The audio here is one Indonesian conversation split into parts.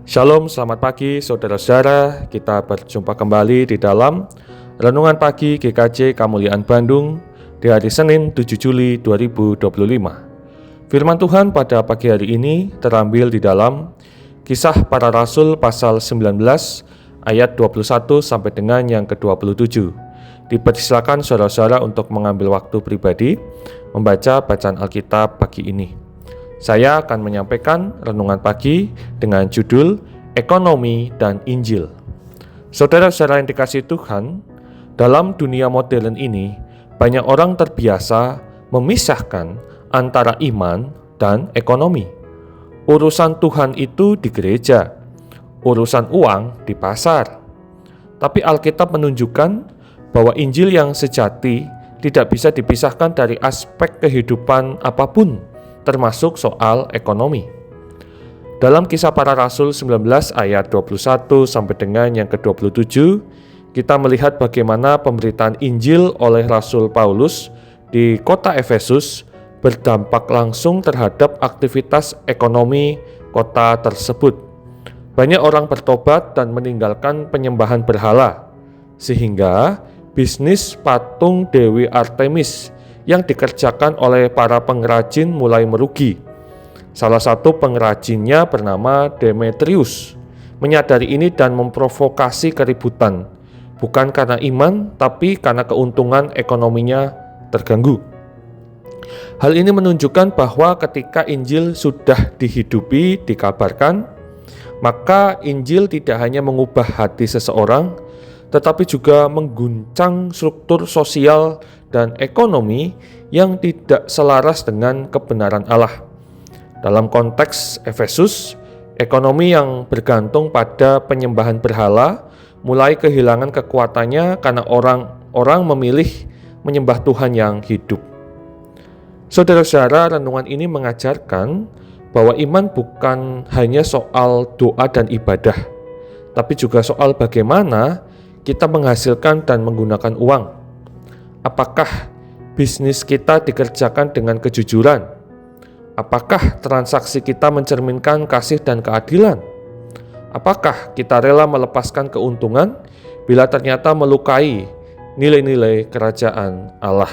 Shalom, selamat pagi saudara-saudara. Kita berjumpa kembali di dalam Renungan Pagi GKJ Kemuliaan Bandung di hari Senin 7 Juli 2025. Firman Tuhan pada pagi hari ini terambil di dalam Kisah Para Rasul pasal 19 ayat 21 sampai dengan yang ke-27. Dipersilakan saudara-saudara untuk mengambil waktu pribadi membaca bacaan Alkitab pagi ini. Saya akan menyampaikan renungan pagi dengan judul Ekonomi dan Injil. Saudara-saudara yang dikasihi Tuhan, dalam dunia modern ini, banyak orang terbiasa memisahkan antara iman dan ekonomi. Urusan Tuhan itu di gereja, urusan uang di pasar. Tapi Alkitab menunjukkan bahwa Injil yang sejati tidak bisa dipisahkan dari aspek kehidupan apapun, termasuk soal ekonomi. Dalam Kisah Para Rasul 19 ayat 21 sampai dengan yang ke-27, kita melihat bagaimana pemberitaan Injil oleh Rasul Paulus di kota Efesus berdampak langsung terhadap aktivitas ekonomi kota tersebut. Banyak orang bertobat dan meninggalkan penyembahan berhala, sehingga bisnis patung Dewi Artemis yang dikerjakan oleh para pengrajin mulai merugi. Salah satu pengrajinnya bernama Demetrius menyadari ini dan memprovokasi keributan, bukan karena iman tapi karena keuntungan ekonominya terganggu. Hal ini menunjukkan bahwa ketika Injil sudah dihidupi, dikabarkan, maka Injil tidak hanya mengubah hati seseorang, tetapi juga mengguncang struktur sosial dan ekonomi yang tidak selaras dengan kebenaran Allah. Dalam konteks Efesus, ekonomi yang bergantung pada penyembahan berhala mulai kehilangan kekuatannya karena orang-orang memilih menyembah Tuhan yang hidup. Saudara-saudara, renungan ini mengajarkan bahwa iman bukan hanya soal doa dan ibadah, tapi juga soal bagaimana kita menghasilkan dan menggunakan uang. Apakah bisnis kita dikerjakan dengan kejujuran? Apakah transaksi kita mencerminkan kasih dan keadilan? Apakah kita rela melepaskan keuntungan bila ternyata melukai nilai-nilai kerajaan Allah?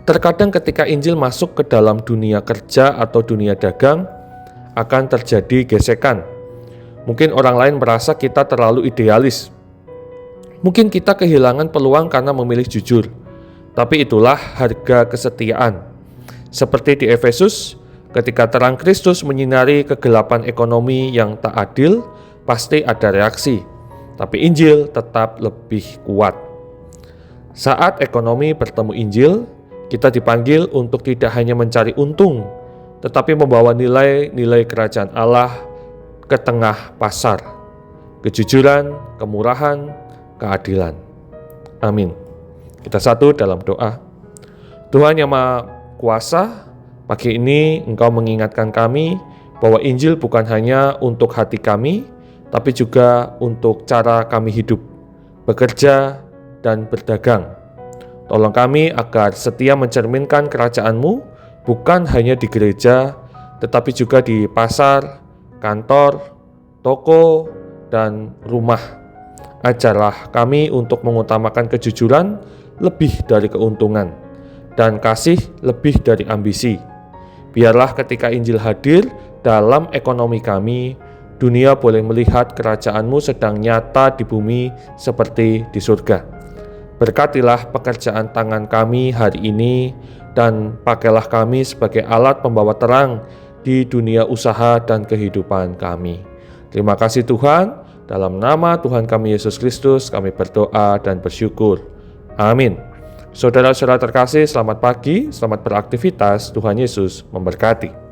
Terkadang ketika Injil masuk ke dalam dunia kerja atau dunia dagang, akan terjadi gesekan. Mungkin orang lain merasa kita terlalu idealis. Mungkin kita kehilangan peluang karena memilih jujur, tapi itulah harga kesetiaan. Seperti di Efesus, ketika terang Kristus menyinari kegelapan ekonomi yang tak adil, pasti ada reaksi, tapi Injil tetap lebih kuat. Saat ekonomi bertemu Injil, kita dipanggil untuk tidak hanya mencari untung, tetapi membawa nilai-nilai kerajaan Allah ke tengah pasar. Kejujuran, kemurahan, keadilan. Amin. Kita satu dalam doa. Tuhan yang Maha Kuasa, pagi ini Engkau mengingatkan kami bahwa Injil bukan hanya untuk hati kami, tapi juga untuk cara kami hidup, bekerja, dan berdagang. Tolong kami agar setia mencerminkan kerajaan-Mu bukan hanya di gereja, tetapi juga di pasar, kantor, toko, dan rumah. Ajarlah kami untuk mengutamakan kejujuran lebih dari keuntungan dan kasih lebih dari ambisi. Biarlah ketika Injil hadir dalam ekonomi kami, dunia boleh melihat kerajaan-Mu sedang nyata di bumi seperti di surga. Berkatilah pekerjaan tangan kami hari ini dan pakailah kami sebagai alat pembawa terang di dunia usaha dan kehidupan kami. Terima kasih Tuhan. Dalam nama Tuhan kami Yesus Kristus, kami berdoa dan bersyukur. Amin. Saudara-saudara terkasih, selamat pagi, selamat beraktivitas. Tuhan Yesus memberkati.